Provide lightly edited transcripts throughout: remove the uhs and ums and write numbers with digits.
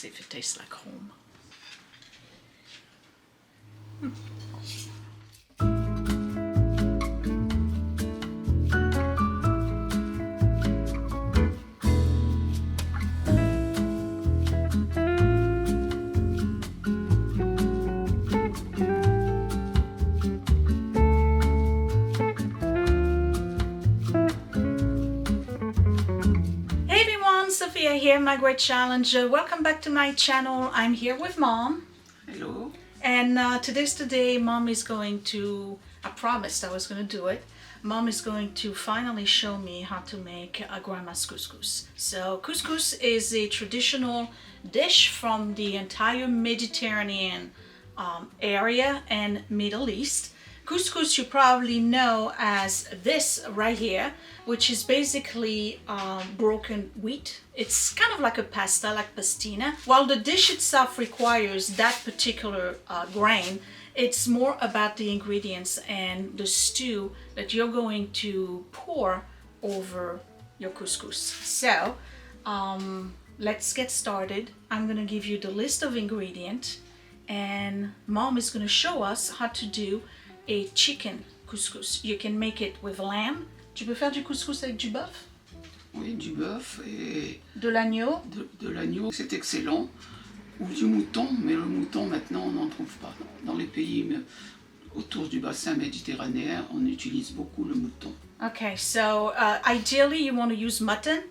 see if it tastes like home. Sophia here, My Great Challenge. Welcome back to my channel. I'm here with Mom. Hello. And today's the day Mom is going to, I promised I was going to do it. Mom is going to finally show me how to make a grandma's couscous. So couscous is a traditional dish from the entire Mediterranean area and Middle East. Couscous you probably know as this right here, which is basically broken wheat. It's kind of like a pasta, like pastina. While the dish itself requires that particular grain, it's more about the ingredients and the stew that you're going to pour over your couscous. So let's get started. I'm gonna give you the list of ingredients and Mom is gonna show us how to do a chicken couscous. You can make it with lamb. Tu peux faire du couscous avec du bœuf? Oui, du bœuf et de l'agneau. De l'agneau, c'est excellent. Ou du mouton, mais le mouton maintenant on n'en trouve pas. Dans les pays autour du bassin méditerranéen, on utilise beaucoup le mouton. Okay, so ideally you want to use mutton.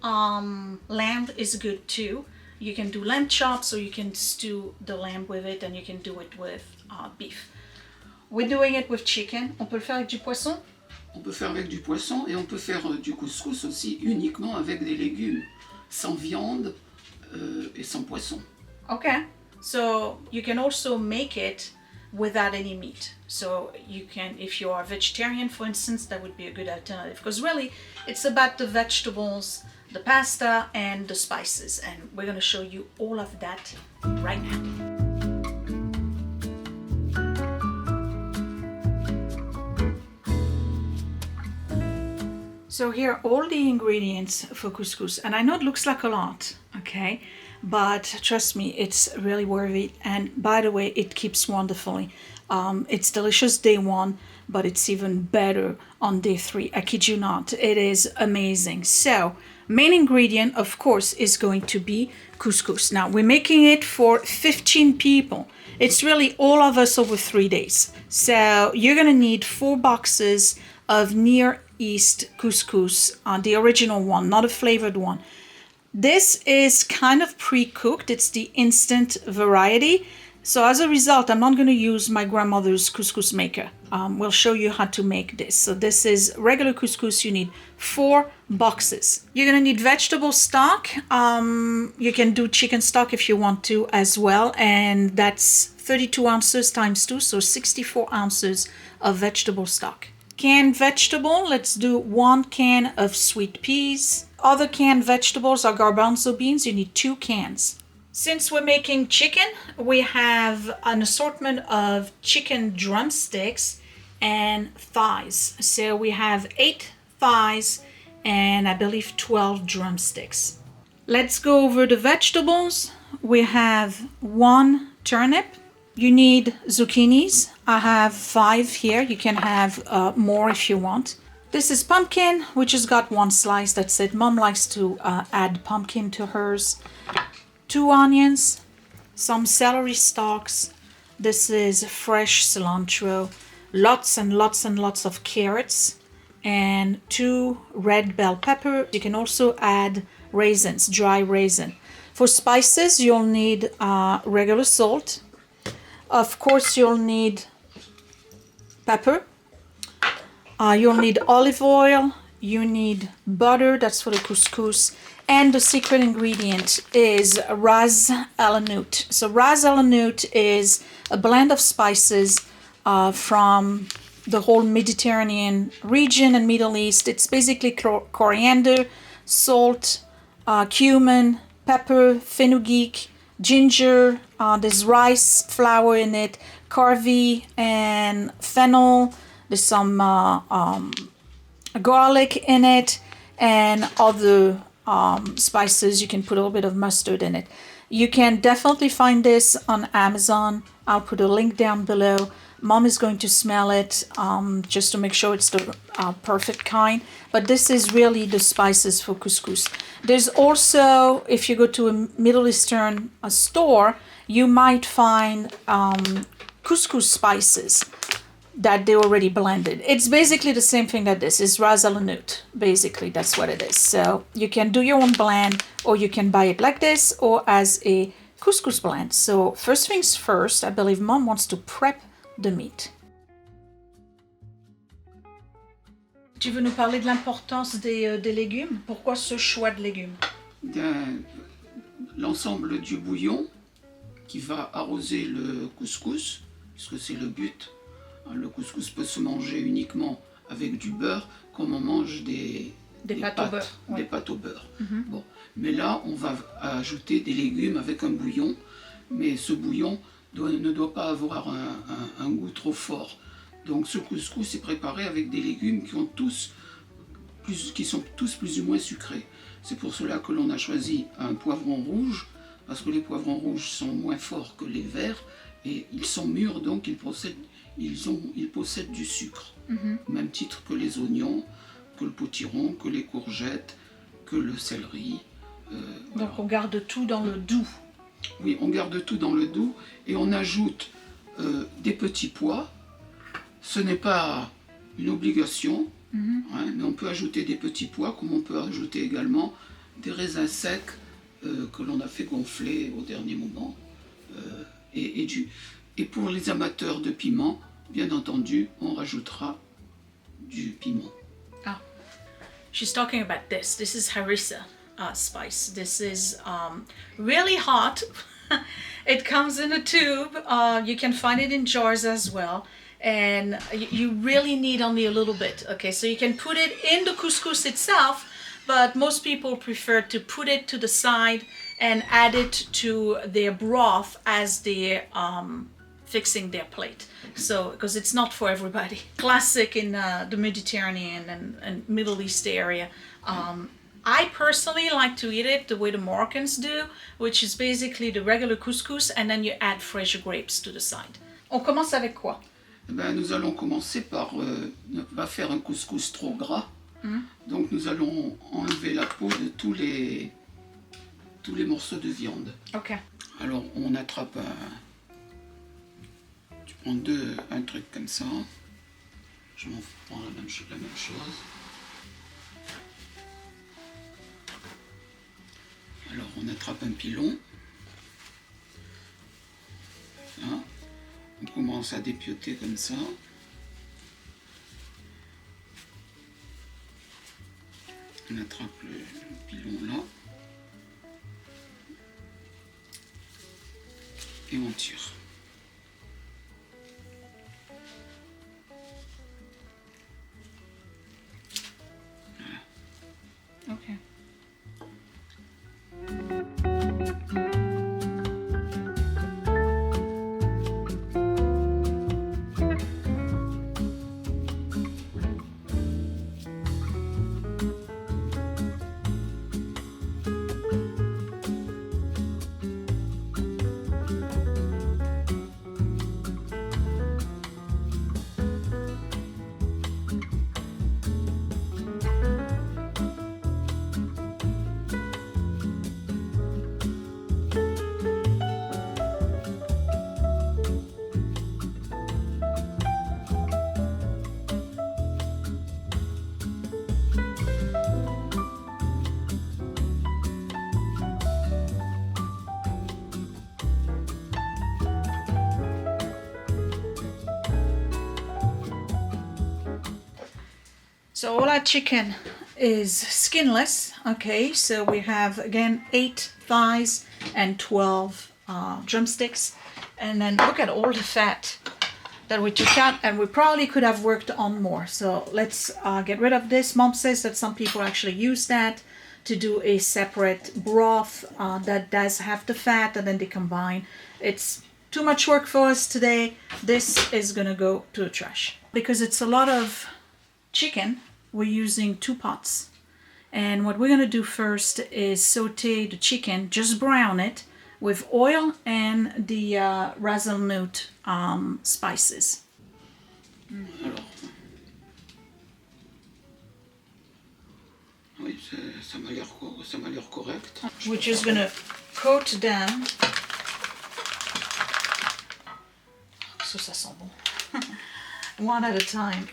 Lamb is good too. You can do lamb chops or you can stew the lamb with it and you can do it with beef. We're doing it with chicken. On peut le faire avec du poisson? On peut faire avec du poisson et on peut faire du couscous aussi uniquement avec des légumes, sans viande et sans poisson. Okay, so you can also make it without any meat. So you can, if you are vegetarian, for instance, that would be a good alternative. Because really, it's about the vegetables, the pasta, and the spices. And we're going to show you all of that right now. So here are all the ingredients for couscous, and I know it looks like a lot, okay, but trust me, it's really worth it. And by the way, it keeps wonderfully. It's delicious day one, but it's even better on day 3. I kid you not, it is amazing. So main ingredient, of course, is going to be couscous. Now we're making it for 15 people. It's really all of us over 3 days. So you're gonna need 4 boxes of Near East couscous, the original one, not a flavored one. This is kind of pre-cooked. It's the instant variety. So as a result, I'm not going to use my grandmother's couscous maker. We'll show you how to make this. So this is regular couscous. You need 4 boxes. You're going to need vegetable stock. You can do chicken stock if you want to as well. And that's 32 ounces times 2, so 64 ounces of vegetable stock. Canned vegetable, let's do 1 can of sweet peas. Other canned vegetables are garbanzo beans. You need 2 cans. Since we're making chicken, we have an assortment of chicken drumsticks and thighs. So we have 8 thighs and I believe 12 drumsticks. Let's go over the vegetables. We have 1 turnip. You need zucchinis. I have 5 here. You can have more if you want. This is pumpkin, which has got 1 slice. That's it. Mom likes to add pumpkin to hers. 2 onions, some celery stalks. This is fresh cilantro. Lots and lots and lots of carrots. And 2 red bell pepper. You can also add raisins, dry raisin. For spices, you'll need regular salt. Of course, you'll need pepper. You'll need olive oil. You need butter. That's for the couscous. And the secret ingredient is Ras El Hanout. So Ras El Hanout is a blend of spices from the whole Mediterranean region and Middle East. It's basically coriander, salt, cumin, pepper, fenugreek, ginger, there's rice flour in it, carvy and fennel, there's some garlic in it, and other spices. You can put a little bit of mustard in it. You can definitely find this on Amazon. I'll put a link down below. Mom is going to smell it just to make sure it's the perfect kind. But this is really the spices for couscous. There's also, if you go to a Middle Eastern store, you might find couscous spices that they already blended. It's basically the same thing that this is. Ras El Hanout. Basically, that's what it is. So you can do your own blend, or you can buy it like this, or as a couscous blend. So first things first, I believe Mom wants to prep the meat. Tu veux nous parler de l'importance des légumes? Pourquoi ce choix de légumes? L'ensemble du bouillon qui va arroser le couscous, puisque c'est le but. Le couscous peut se manger uniquement avec du beurre, comme on mange des pâtes au beurre. Ouais. Des pâtes au beurre. Bon. Mais là, on va ajouter des légumes avec un bouillon, mais ce bouillon ne doit pas avoir un goût trop fort. Donc ce couscous est préparé avec des légumes qui sont tous plus ou moins sucrés. C'est pour cela que l'on a choisi un poivron rouge, parce que les poivrons rouges sont moins forts que les verts, et ils sont mûrs, donc ils possèdent du sucre, au même titre que les oignons, que le potiron, que les courgettes, que le céleri. Donc on garde tout dans le doux. Oui, on garde tout dans le doux et on ajoute des petits pois. Ce n'est pas une obligation, mais on peut ajouter des petits pois, comme on peut ajouter également des raisins secs que l'on a fait gonfler au dernier moment. Et pour les amateurs de piment, bien entendu, on rajoutera du piment. Ah, she's talking about this. This is Harissa spice. This is really hot. It comes in a tube. You can find it in jars as well. And you really need only a little bit. Okay, so you can put it in the couscous itself, but most people prefer to put it to the side and add it to their broth as they're fixing their plate. So, because it's not for everybody. Classic in the Mediterranean and Middle East area. I personally like to eat it the way the Moroccans do, which is basically the regular couscous, and then you add fresh grapes to the side. On commence avec quoi? Nous allons commencer par ne pas faire un couscous trop gras. Donc nous allons enlever la peau de tous les morceaux de viande. Ok. Alors on attrape tu prends un truc comme ça. Je m'en prends la même chose. Alors on attrape un pilon. Là. On commence à dépioter comme ça. On attrape le pilon là. Et on tire. Voilà. Ok. So all our chicken is skinless. Okay, so we have again 8 thighs and 12 drumsticks, and then look at all the fat that we took out, and we probably could have worked on more. So let's get rid of this. Mom says that some people actually use that to do a separate broth that does have the fat, and then they combine. It's too much work for us today. This is gonna go to the trash because it's a lot of chicken. We're using 2 pots, and what we're gonna do first is saute the chicken, just brown it with oil and the Ras El Hanout spices. Alors, oui, ça m'a l'air correct. We're just gonna coat them. So ça sent bon. One at a time.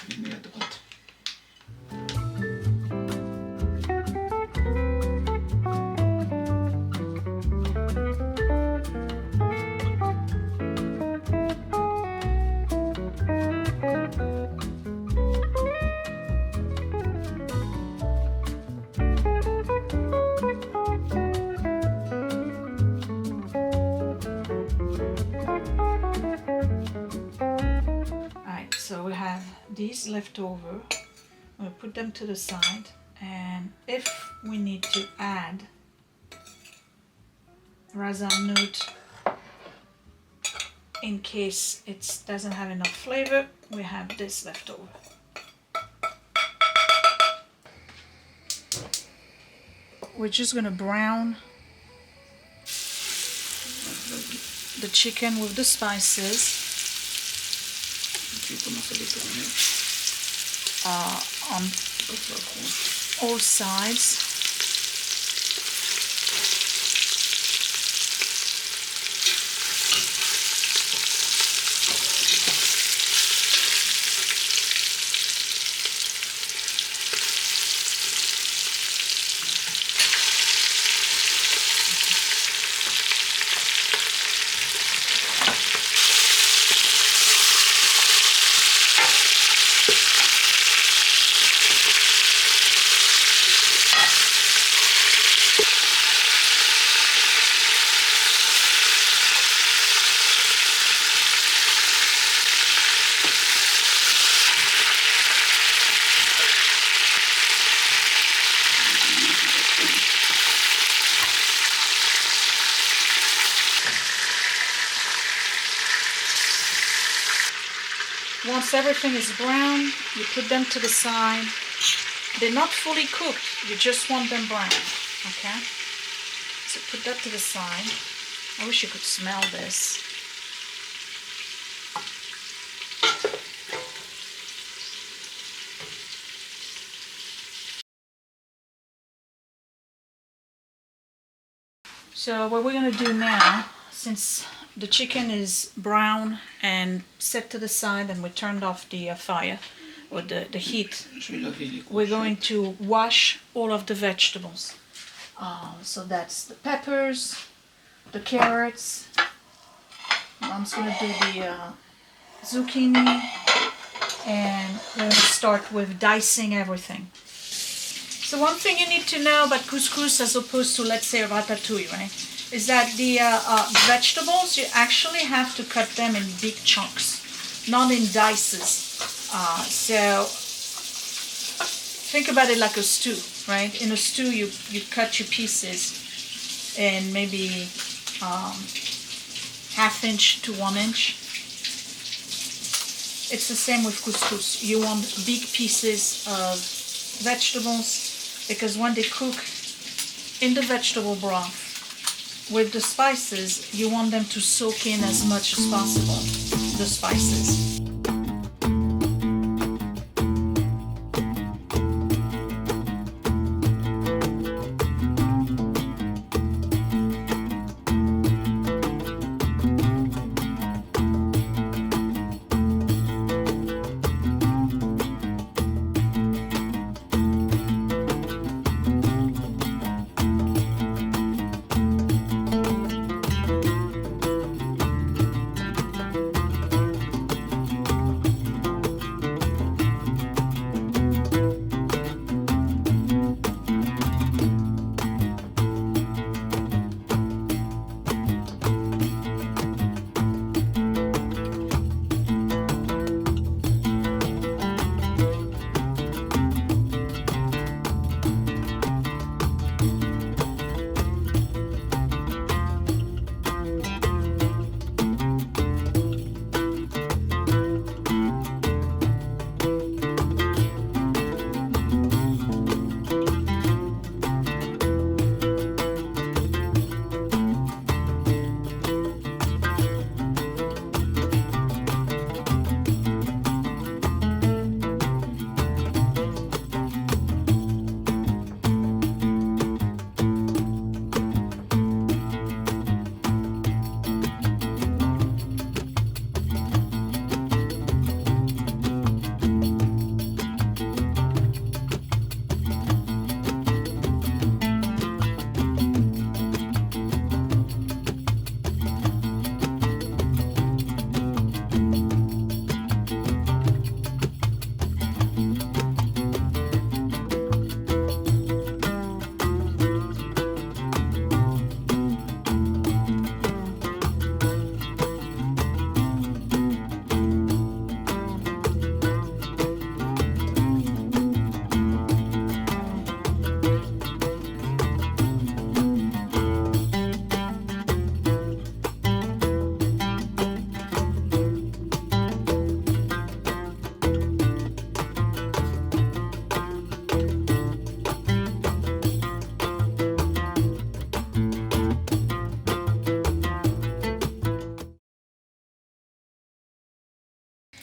Je les mets à droite. So we have these left over. We'll put them to the side, and if we need to add Ras El Hanout in case it doesn't have enough flavor, we have this left over. We're just gonna brown the chicken with the spices. On all sides. Once everything is brown, you put them to the side. They're not fully cooked, you just want them brown, okay? So put that to the side. I wish you could smell this. So what we're gonna do now, since the chicken is brown and set to the side and we turned off the fire or the heat, we're going to wash all of the vegetables. So that's the peppers, the carrots. Mom's gonna do the zucchini, and we're gonna start with dicing everything. So one thing you need to know about couscous as opposed to, let's say, ratatouille, right, is that the vegetables, you actually have to cut them in big chunks, not in dices. So think about it like a stew, right? In a stew, you cut your pieces in maybe ½ inch to 1 inch. It's the same with couscous. You want big pieces of vegetables, because when they cook in the vegetable broth with the spices, you want them to soak in as much as possible, the spices.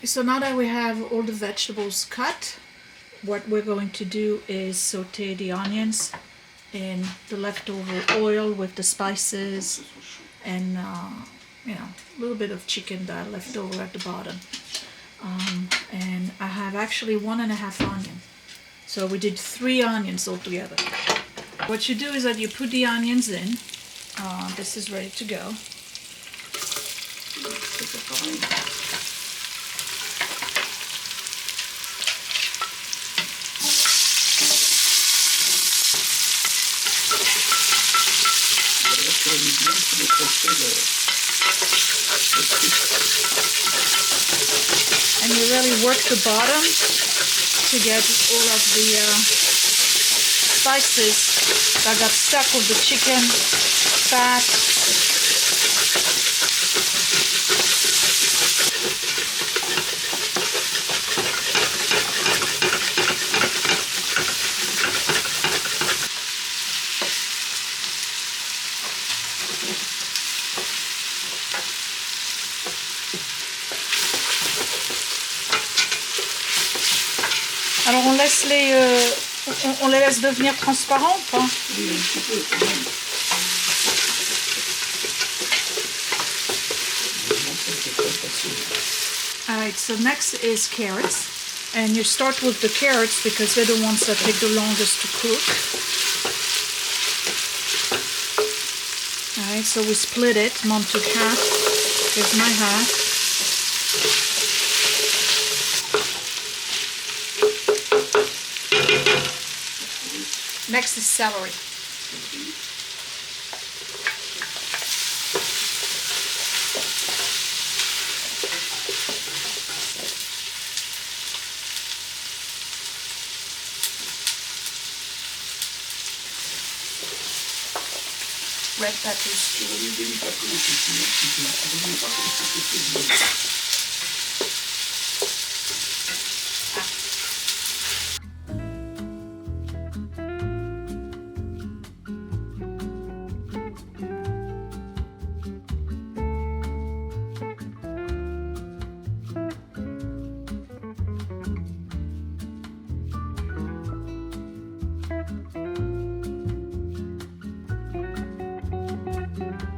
So now that we have all the vegetables cut, what we're going to do is saute the onions in the leftover oil with the spices and you know, a little bit of chicken that I left over at the bottom. And I have actually 1.5 onion. So we did 3 onions altogether. What you do is that you put the onions in. This is ready to go. And you really work the bottom to get all of the spices that got stuck with the chicken fat. Alors on laisse on les laisse devenir transparents ou pas? Oui, un petit peu quand même. Alright, so next is carrots. And you start with the carrots because they're the ones that take the longest to cook. Alright, so we split it. Mom took half. Here's my half. Next is celery. Red peppers.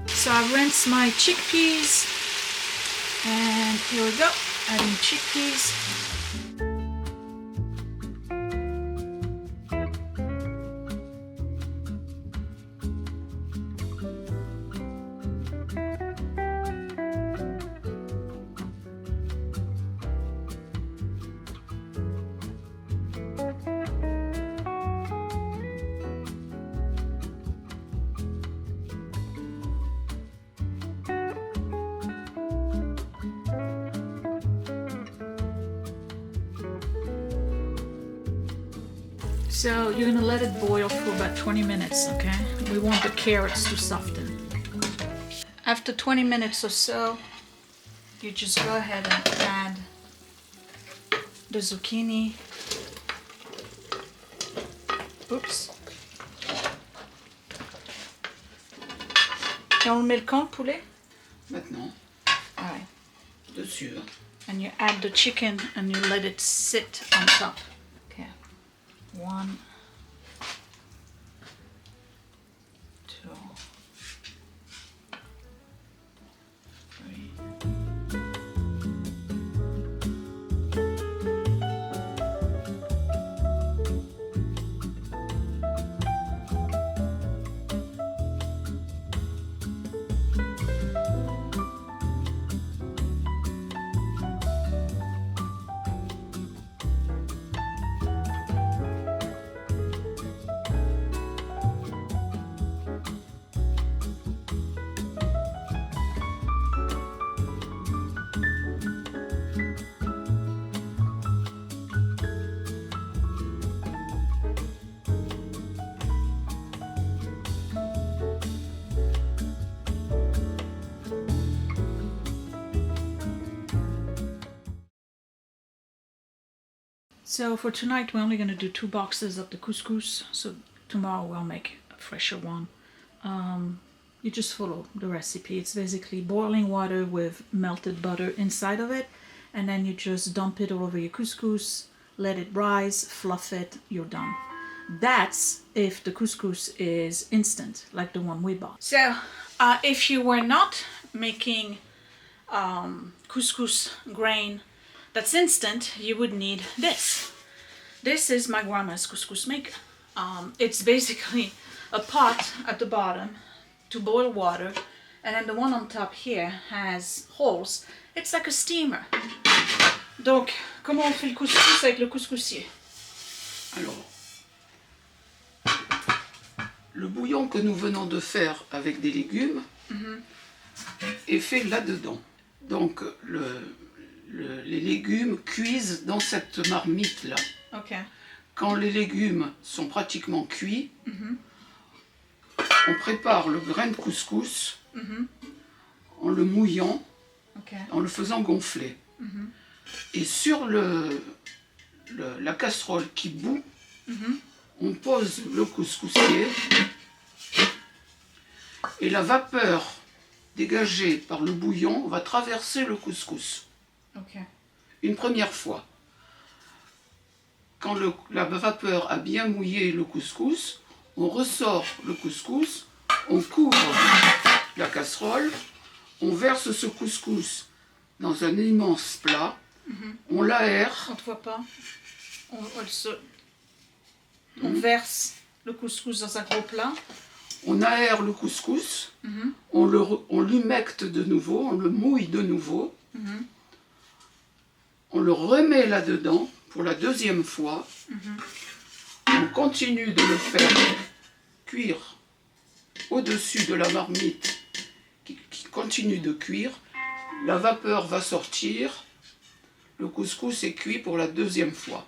So I rinsed my chickpeas, and here we go, adding chickpeas. So you're gonna let it boil for about 20 minutes, okay? We want the carrots to soften. After 20 minutes or so, you just go ahead and add the zucchini. Oops. Et on met le quand, poulet? Maintenant, Alright. dessus. And you add the chicken and you let it sit on top. Okay. 1, 2, 3. So for tonight we're only going to do 2 boxes of the couscous, so tomorrow we'll make a fresher one. You just follow the recipe. It's basically boiling water with melted butter inside of it, and then you just dump it all over your couscous, let it rise, fluff it, you're done. That's if the couscous is instant, like the one we bought. So if you were not making couscous grain that's instant, you would need this. This is my grandma's couscous maker. It's basically a pot at the bottom to boil water, and then the one on top here has holes. It's like a steamer. Donc, comment on fait le couscous avec le couscoussier? Alors, le bouillon que nous venons de faire avec des légumes est fait là-dedans. Donc, les légumes cuisent dans cette marmite-là. Okay. Quand les légumes sont pratiquement cuits, on prépare le grain de couscous en le mouillant, en le faisant gonfler. Et sur la casserole qui bout, on pose le couscoussier et la vapeur dégagée par le bouillon va traverser le couscous. Une première fois. Quand la vapeur a bien mouillé le couscous, on ressort le couscous, on couvre la casserole, on verse ce couscous dans un immense plat, on l'aère. On ne te voit pas. On verse le couscous dans un gros plat. On aère le couscous, on l'humecte de nouveau, on le mouille de nouveau, on le remet là-dedans pour la deuxième fois. On continue de le faire cuire au-dessus de la marmite qui continue de cuire. La vapeur va sortir, le couscous est cuit pour la deuxième fois.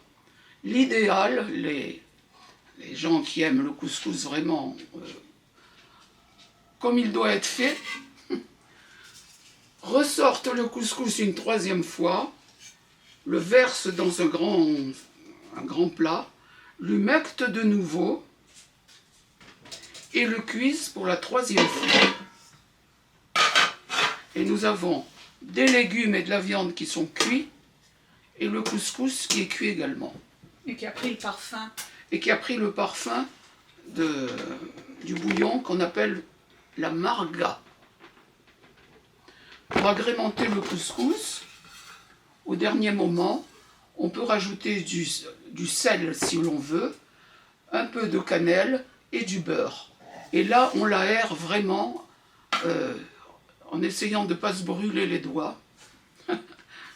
L'idéal, les gens qui aiment le couscous vraiment comme il doit être fait, ressortent le couscous une troisième fois, le versent dans un grand plat, l'humectent de nouveau et le cuisent pour la troisième fois. Et nous avons des légumes et de la viande qui sont cuits et le couscous qui est cuit également. Et qui a pris le parfum. Et qui a pris le parfum du bouillon qu'on appelle la marga. Pour agrémenter le couscous, au dernier moment, on peut rajouter du sel si l'on veut, un peu de cannelle et du beurre. Et là, on l'aère vraiment en essayant de ne pas se brûler les doigts,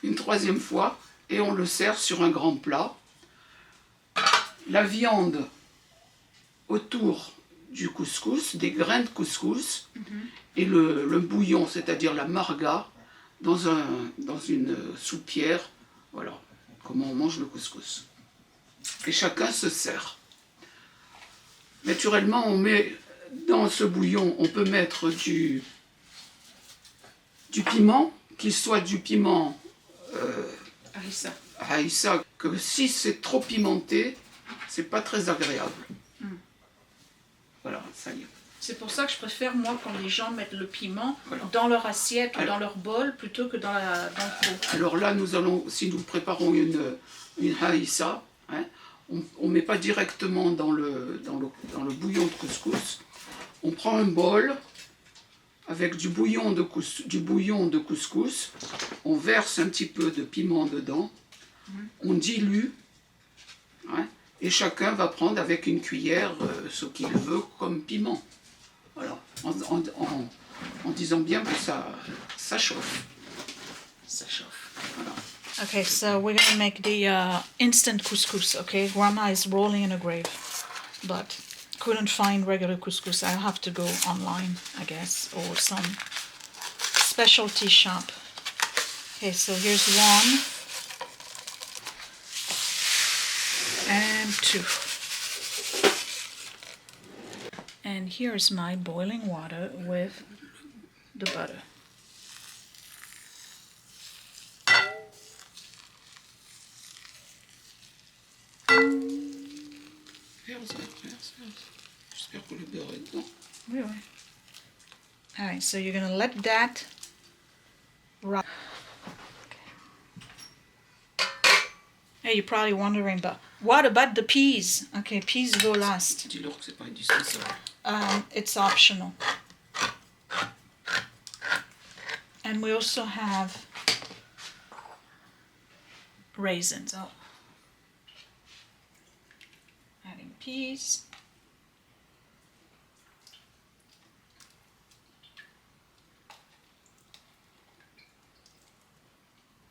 une troisième fois, et on le sert sur un grand plat. La viande autour du couscous, des grains de couscous, et le bouillon, c'est-à-dire la marga, dans une soupière. Voilà comment on mange le couscous. Et chacun se sert. Naturellement, on met dans ce bouillon, on peut mettre du piment, qu'il soit du piment Harissa, que si c'est trop pimenté, c'est pas très agréable. Voilà, ça y est. C'est pour ça que je préfère, moi, quand les gens mettent le piment dans leur assiette ou dans leur bol plutôt que dans le pot. Alors là, si nous préparons une harissa, hein, on ne met pas directement dans le bouillon de couscous. On prend un bol avec du bouillon de couscous, on verse un petit peu de piment dedans, on dilue, hein, et chacun va prendre avec une cuillère ce qu'il veut comme piment. Voilà, en disant bien que ça chauffe. Ça chauffe. Voilà. Okay, so we're gonna make the instant couscous. Okay, Grandma is rolling in a grave, but couldn't find regular couscous. I have to go online, I guess, or some specialty shop. Okay, so here's 1 and 2. And here's my boiling water with the butter. J'espère que le beurre est dedans. Oui, oui. Alright, so you're gonna let that rise. Okay, you're probably wondering, but what about the peas? Okay, peas go last. Dis-leur que c'est pas indispensable. It's optional. And we also have raisins. Oh. Adding peas.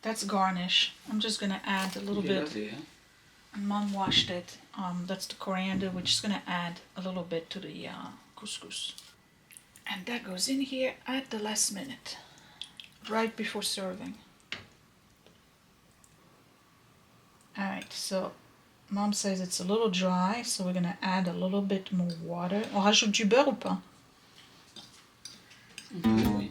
That's garnish. I'm just gonna add a little bit. Lavé, hein? And Mom washed it. That's the coriander. We're just gonna add a little bit to the couscous. And that goes in here at the last minute, right before serving. Alright, so Mom says it's a little dry, so we're gonna add a little bit more water. On rajoute du beurre ou pas? Oui.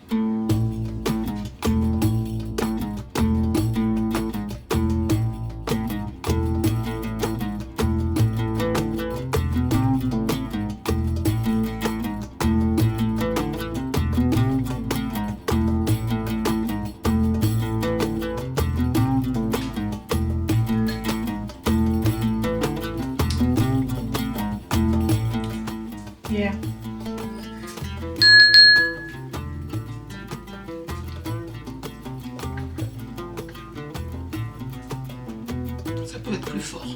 Yeah. Ça peut être plus fort.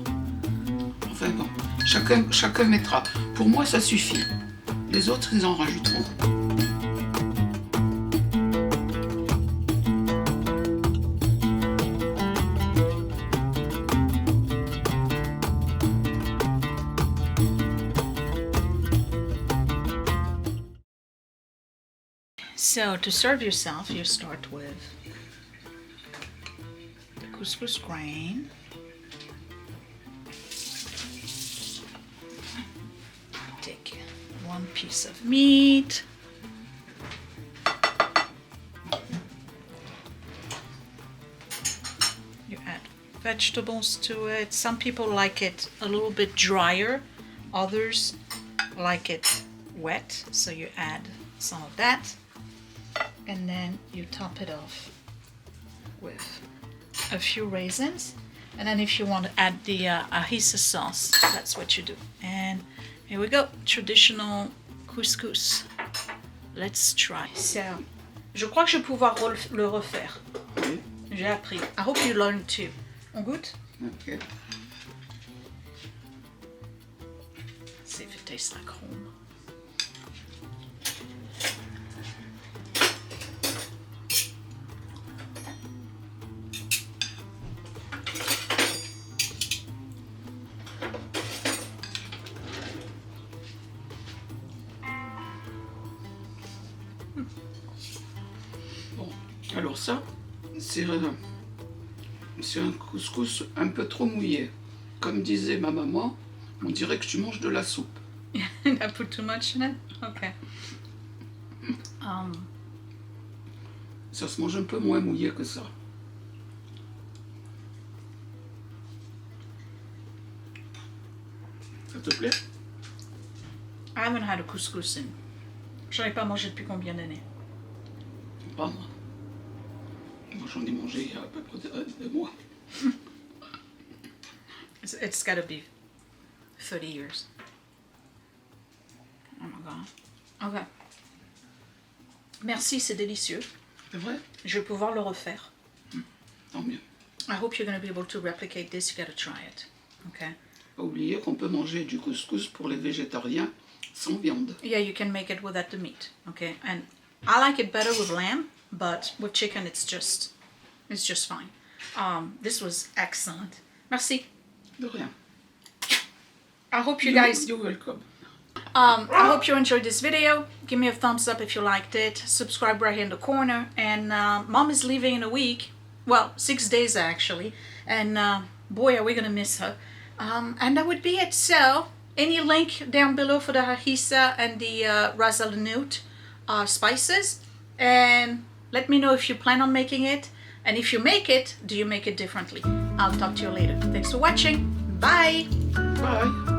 Enfin bon, chacun mettra. Pour moi, ça suffit. Les autres, ils en rajouteront. So to serve yourself, you start with the couscous grain. Take one piece of meat. You add vegetables to it. Some people like it a little bit drier. Others like it wet. So you add some of that. And then you top it off with a few raisins. And then if you want to add the harissa sauce, that's what you do. And here we go, traditional couscous. Let's try. So, je crois que je vais pouvoir le refaire. Oui. J'ai appris. I hope you learned too. On goûte? Ok. See if it tastes like home. Bon, alors ça, c'est un couscous un peu trop mouillé. Comme disait ma maman, on dirait que tu manges de la soupe. I put too much in it? Okay. Ça se mange un peu moins mouillé que ça. Ça te plaît? I haven't had a couscous in. J'en ai pas mangé depuis combien d'années? Pas moi. Moi j'en ai mangé il y a à peu près 2 mois. It's gotta be 30 years. Oh my god. Okay. Merci, c'est délicieux. C'est vrai? Je vais pouvoir le refaire. Tant mieux. I hope you're gonna be able to replicate this. You gotta try it. Okay. Pas oublier qu'on peut manger du couscous pour les végétariens sans viande. Yeah, you can make it without the meat. Okay. And I like it better with lamb, but with chicken it's just fine. This was excellent. Merci. De rien. I hope you guys You're welcome. I hope you enjoyed this video. Give me a thumbs up if you liked it. Subscribe right here in the corner. And Mom is leaving in a week. Well, 6 days actually. And boy, are we gonna miss her. And that would be it. So, any link down below for the harissa and the Ras El Hanout spices. And let me know if you plan on making it. And if you make it, do you make it differently? I'll talk to you later. Thanks for watching. Bye. Bye.